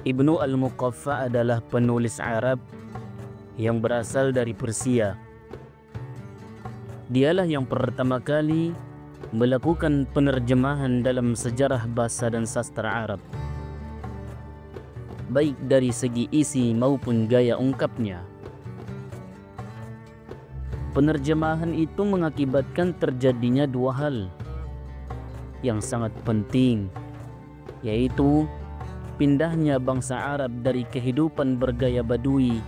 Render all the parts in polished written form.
Ibnu al-Muqaffa adalah penulis Arab yang berasal dari Persia. Dialah yang pertama kali melakukan penerjemahan dalam sejarah bahasa dan sastra Arab, baik dari segi isi maupun gaya ungkapnya. Penerjemahan itu mengakibatkan terjadinya dua hal yang sangat penting, yaitu pindahnya bangsa Arab dari kehidupan bergaya badui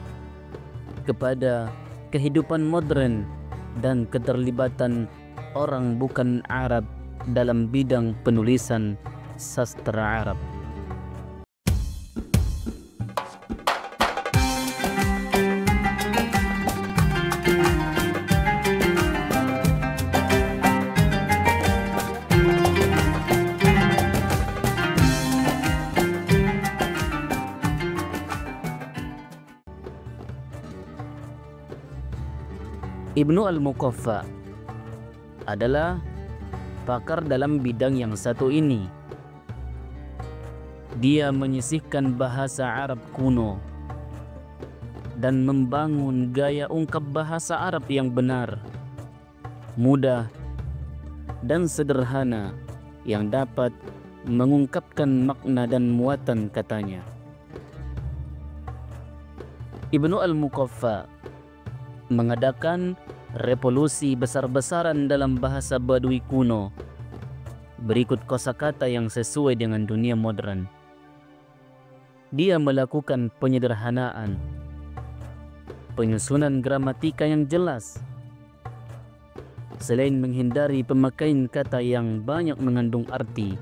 kepada kehidupan modern dan keterlibatan orang bukan Arab dalam bidang penulisan sastra Arab. Ibnu al-Muqaffa adalah pakar dalam bidang yang satu ini. Dia menyisihkan bahasa Arab kuno dan membangun gaya ungkap bahasa Arab yang benar, mudah, dan sederhana yang dapat mengungkapkan makna dan muatan katanya. Ibnu al-Muqaffa mengadakan revolusi besar-besaran dalam bahasa Badui kuno berikut kosakata yang sesuai dengan dunia modern. Dia melakukan penyederhanaan, penyusunan gramatika yang jelas, selain menghindari pemakaian kata yang banyak mengandung arti,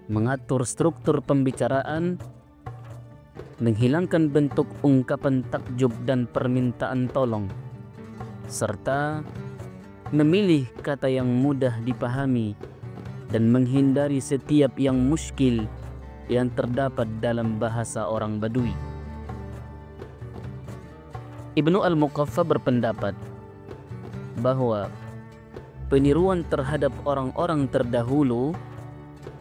mengatur struktur pembicaraan, menghilangkan bentuk ungkapan takjub dan permintaan tolong, serta memilih kata yang mudah dipahami dan menghindari setiap yang muskil yang terdapat dalam bahasa orang Badui. Ibnu al-Muqaffa berpendapat bahwa peniruan terhadap orang-orang terdahulu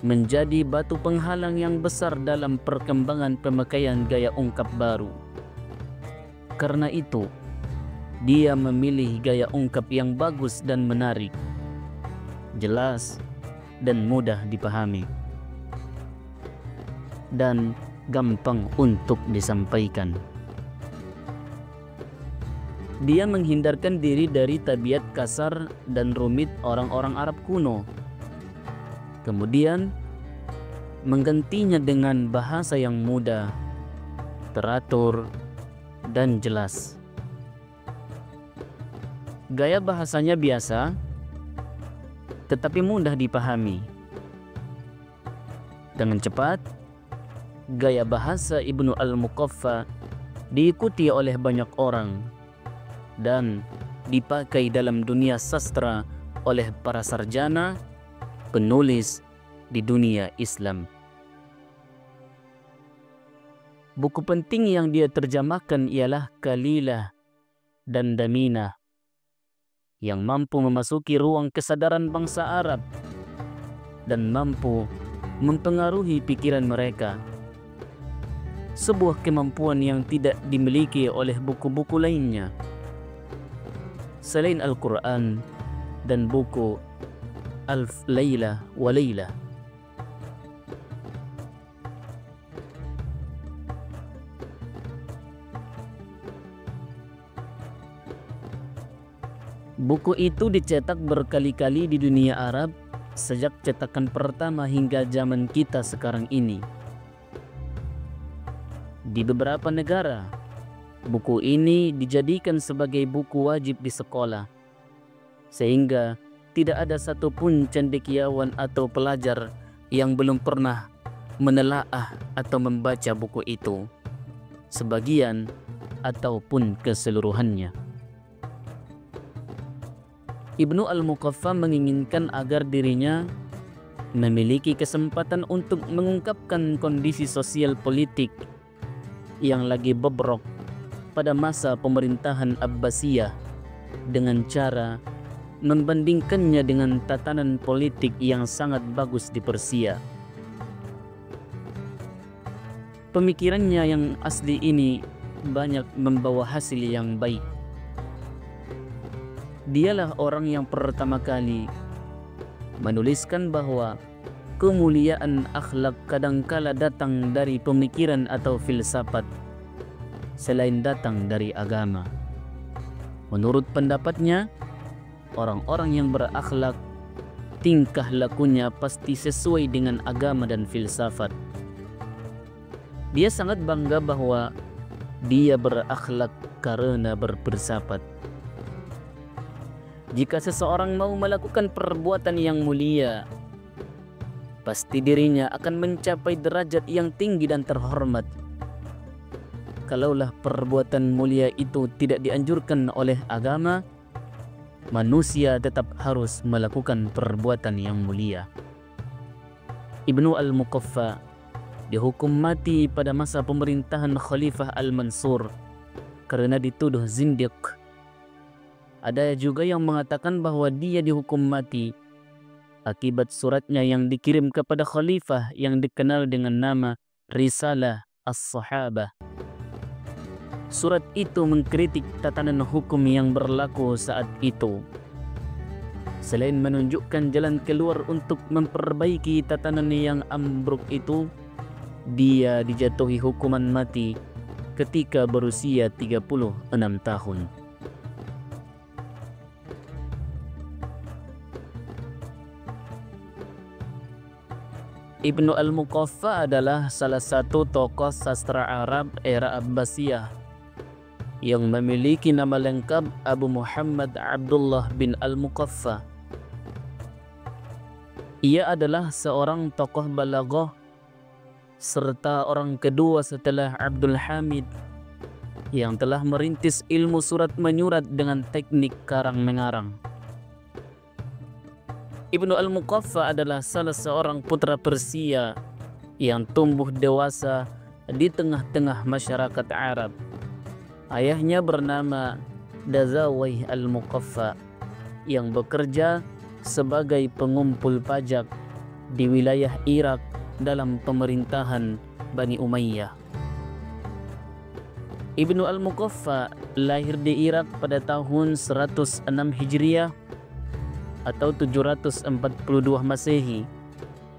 menjadi batu penghalang yang besar dalam perkembangan pemakaian gaya ungkap baru. Karena itu, dia memilih gaya ungkap yang bagus dan menarik, jelas dan mudah dipahami, dan gampang untuk disampaikan. Dia menghindarkan diri dari tabiat kasar dan rumit orang-orang Arab kuno, kemudian menggantinya dengan bahasa yang mudah, teratur, dan jelas. Gaya bahasanya biasa, tetapi mudah dipahami. Dengan cepat, gaya bahasa Ibnu al-Muqaffa diikuti oleh banyak orang dan dipakai dalam dunia sastra oleh para sarjana penulis di dunia Islam. Buku penting yang dia terjemahkan ialah Kalilah dan Daminah, yang mampu memasuki ruang kesadaran bangsa Arab dan mampu mempengaruhi pikiran mereka. Sebuah kemampuan yang tidak dimiliki oleh buku-buku lainnya selain Al-Quran dan buku Alf Layla wa Layla. Buku itu dicetak berkali-kali di dunia Arab sejak cetakan pertama hingga zaman kita sekarang ini. Di beberapa negara, buku ini dijadikan sebagai buku wajib di sekolah, sehingga tidak ada satupun cendekiawan atau pelajar yang belum pernah menelaah atau membaca buku itu, sebagian ataupun keseluruhannya. Ibnu al-Muqaffa menginginkan agar dirinya memiliki kesempatan untuk mengungkapkan kondisi sosial politik yang lagi bobrok pada masa pemerintahan Abbasiyah dengan cara membandingkannya dengan tatanan politik yang sangat bagus di Persia. Pemikirannya yang asli ini banyak membawa hasil yang baik. Dialah orang yang pertama kali menuliskan bahwa kemuliaan akhlak kadangkala datang dari pemikiran atau filsafat selain datang dari agama. Menurut pendapatnya, orang-orang yang berakhlak tingkah lakunya pasti sesuai dengan agama dan filsafat. Dia sangat bangga bahwa dia berakhlak karena berfilsafat. Jika seseorang mau melakukan perbuatan yang mulia, pasti dirinya akan mencapai derajat yang tinggi dan terhormat. Kalaulah perbuatan mulia itu tidak dianjurkan oleh agama, manusia tetap harus melakukan perbuatan yang mulia. Ibnu Al-Muqaffa dihukum mati pada masa pemerintahan Khalifah Al-Mansur karena dituduh zindiq. Ada juga yang mengatakan bahwa dia dihukum mati akibat suratnya yang dikirim kepada khalifah yang dikenal dengan nama Risalah As-Sahabah. Surat itu mengkritik tatanan hukum yang berlaku saat itu. Selain menunjukkan jalan keluar untuk memperbaiki tatanan yang ambruk itu, dia dijatuhi hukuman mati ketika berusia 36 tahun. Ibnu Al-Muqaffa adalah salah satu tokoh sastra Arab era Abbasiyah yang memiliki nama lengkap Abu Muhammad Abdullah bin Al-Muqaffa. Ia adalah seorang tokoh balaghah serta orang kedua setelah Abdul Hamid yang telah merintis ilmu surat menyurat dengan teknik karang mengarang. Ibnu Al-Muqaffa adalah salah seorang putra Persia yang tumbuh dewasa di tengah-tengah masyarakat Arab. Ayahnya bernama Dazawai Al-Muqaffa yang bekerja sebagai pengumpul pajak di wilayah Irak dalam pemerintahan Bani Umayyah. Ibnu Al-Muqaffa lahir di Irak pada tahun 106 Hijriah atau 742 Masehi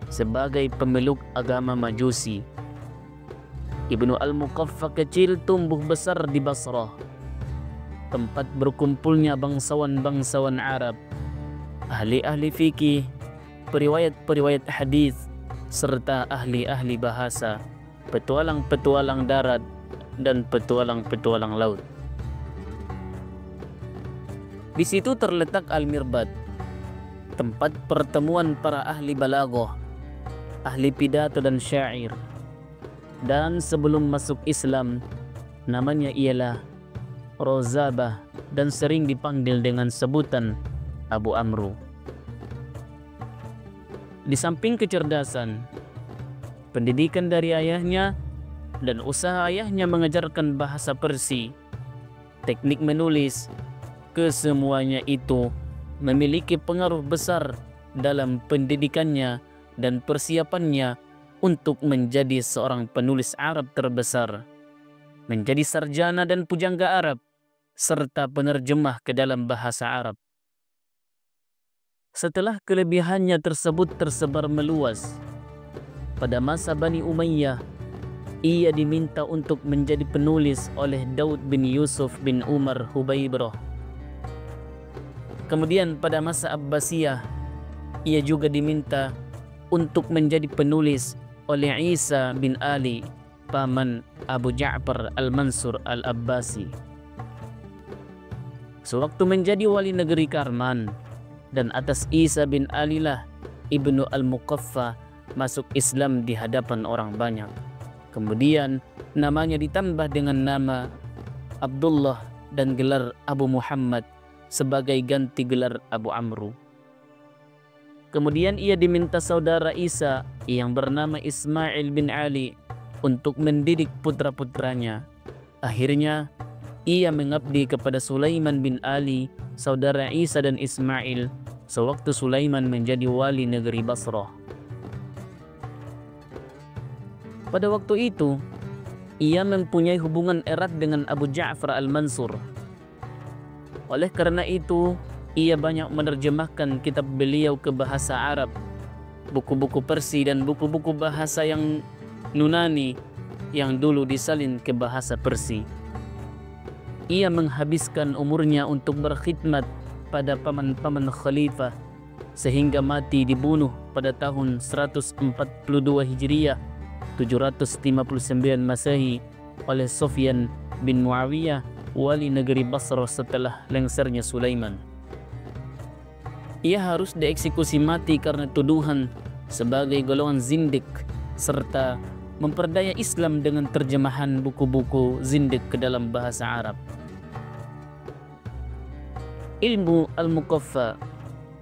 sebagai pemeluk agama Majusi. Ibnu Al-Muqaffa kecil tumbuh besar di Basrah, tempat berkumpulnya bangsawan-bangsawan Arab, ahli-ahli fikih, periwayat-periwayat hadis, serta ahli-ahli bahasa, petualang-petualang darat, dan petualang-petualang laut. Di situ terletak Al-Mirbad, tempat pertemuan para ahli balaghah, ahli pidato dan syair. Dan sebelum masuk Islam, namanya ialah Rozabah dan sering dipanggil dengan sebutan Abu Amru. Di samping kecerdasan, pendidikan dari ayahnya, dan usaha ayahnya mengajarkan bahasa Persia, teknik menulis, kesemuanya itu memiliki pengaruh besar dalam pendidikannya dan persiapannya untuk menjadi seorang penulis Arab terbesar, menjadi sarjana dan pujangga Arab, serta penerjemah ke dalam bahasa Arab. Setelah kelebihannya tersebut tersebar meluas, pada masa Bani Umayyah, ia diminta untuk menjadi penulis oleh Daud bin Yusuf bin Umar Hubaibrah. Kemudian pada masa Abbasiyah, ia juga diminta untuk menjadi penulis oleh Isa bin Ali, paman Abu Ja'far Al-Mansur Al-Abbasi. Sewaktu menjadi wali negeri Karman, dan atas Isa bin Ali lah Ibnu Al-Muqaffa masuk Islam di hadapan orang banyak. Kemudian namanya ditambah dengan nama Abdullah dan gelar Abu Muhammad sebagai ganti gelar Abu Amru. Kemudian ia diminta saudara Isa yang bernama Ismail bin Ali untuk mendidik putra-putranya. Akhirnya ia mengabdi kepada Sulaiman bin Ali, saudara Isa dan Ismail, sewaktu Sulaiman menjadi wali negeri Basrah. Pada waktu itu, ia mempunyai hubungan erat dengan Abu Ja'far al-Mansur. Oleh karena itu, ia banyak menerjemahkan kitab beliau ke bahasa Arab, buku-buku Persia dan buku-buku bahasa yang Yunani yang dulu disalin ke bahasa Persia. Ia menghabiskan umurnya untuk berkhidmat pada paman-paman khalifah sehingga mati dibunuh pada tahun 142 Hijriah 759 Masehi oleh Sufyan bin Muawiyah, wali negeri Basrah setelah lengsernya Sulaiman. Ia harus dieksekusi mati karena tuduhan sebagai golongan zindik serta memperdaya Islam dengan terjemahan buku-buku zindik ke dalam bahasa Arab. Ilmu Al-Muqaffa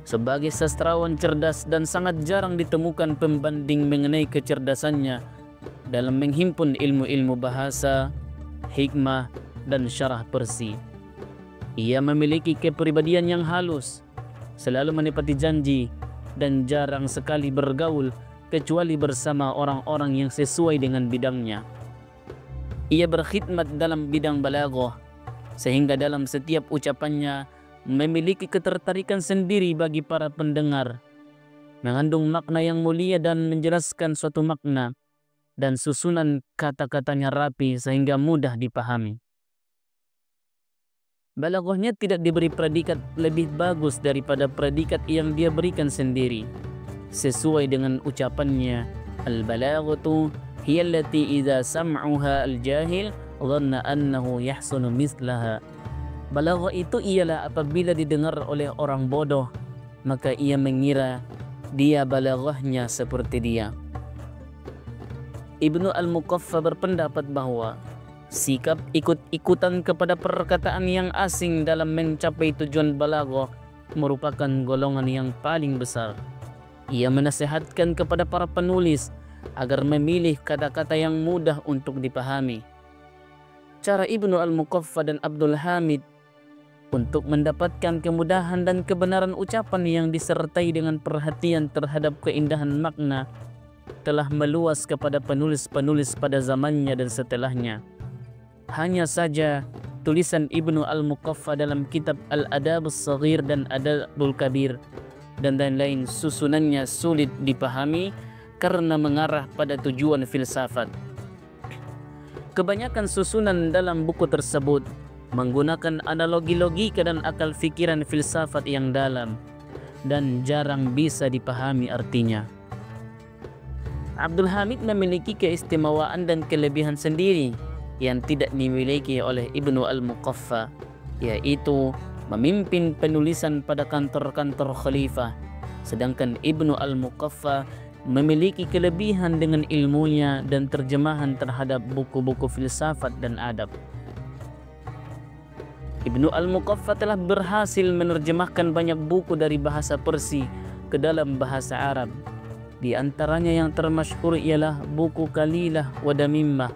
sebagai sastrawan cerdas dan sangat jarang ditemukan pembanding mengenai kecerdasannya dalam menghimpun ilmu-ilmu bahasa, hikmah, dan syarah Persia. Ia memiliki kepribadian yang halus, selalu menepati janji, dan jarang sekali bergaul kecuali bersama orang-orang yang sesuai dengan bidangnya. Ia berkhidmat dalam bidang balaghah, sehingga dalam setiap ucapannya memiliki ketertarikan sendiri bagi para pendengar, mengandung makna yang mulia dan menjelaskan suatu makna, dan susunan kata-katanya rapi sehingga mudah dipahami. Balaghahnya tidak diberi predikat lebih bagus daripada predikat yang dia berikan sendiri. Sesuai dengan ucapannya, al-balaghatu hiya allati idza sam'uha al-jahil dhanna annahu yahsunu mislaha. Balaghah itu ialah apabila didengar oleh orang bodoh, maka ia mengira dia balaghahnya seperti dia. Ibnu Al-Muqaffa berpendapat bahwa sikap ikut-ikutan kepada perkataan yang asing dalam mencapai tujuan balaghah merupakan golongan yang paling besar. Ia menasehatkan kepada para penulis agar memilih kata-kata yang mudah untuk dipahami. Cara Ibnu Al-Muqaffa dan Abdul Hamid untuk mendapatkan kemudahan dan kebenaran ucapan yang disertai dengan perhatian terhadap keindahan makna telah meluas kepada penulis-penulis pada zamannya dan setelahnya. Hanya saja tulisan Ibnu Al-Muqaffa dalam kitab Al-Adab As-Saghir dan Adabul Kabir dan lain-lain susunannya sulit dipahami karena mengarah pada tujuan filsafat. Kebanyakan susunan dalam buku tersebut menggunakan analogi logika dan akal fikiran filsafat yang dalam dan jarang bisa dipahami artinya. Abdul Hamid memiliki keistimewaan dan kelebihan sendiri yang tidak dimiliki oleh Ibnu Al-Muqaffa, yaitu memimpin penulisan pada kantor-kantor khalifah, sedangkan Ibnu Al-Muqaffa memiliki kelebihan dengan ilmunya dan terjemahan terhadap buku-buku filsafat dan adab. Ibnu Al-Muqaffa telah berhasil menerjemahkan banyak buku dari bahasa Persia ke dalam bahasa Arab. Di antaranya yang termasyhur ialah buku Kalilah wa Damimmah.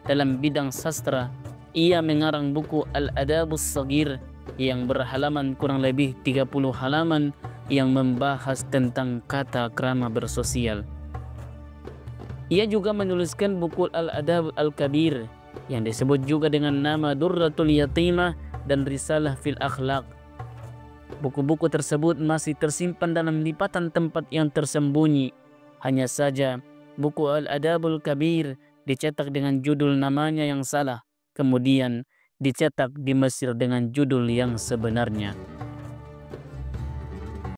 Dalam bidang sastra, ia mengarang buku Al-Adabus Saghir yang berhalaman kurang lebih 30 halaman yang membahas tentang kata krama bersosial. Ia juga menuliskan buku Al-Adab Al-Kabir yang disebut juga dengan nama Durratul Yatimah dan Risalah fil Akhlaq. Buku-buku tersebut masih tersimpan dalam lipatan tempat yang tersembunyi. Hanya saja buku Al-Adabul Kabir dicetak dengan judul namanya yang salah, kemudian dicetak di Mesir dengan judul yang sebenarnya.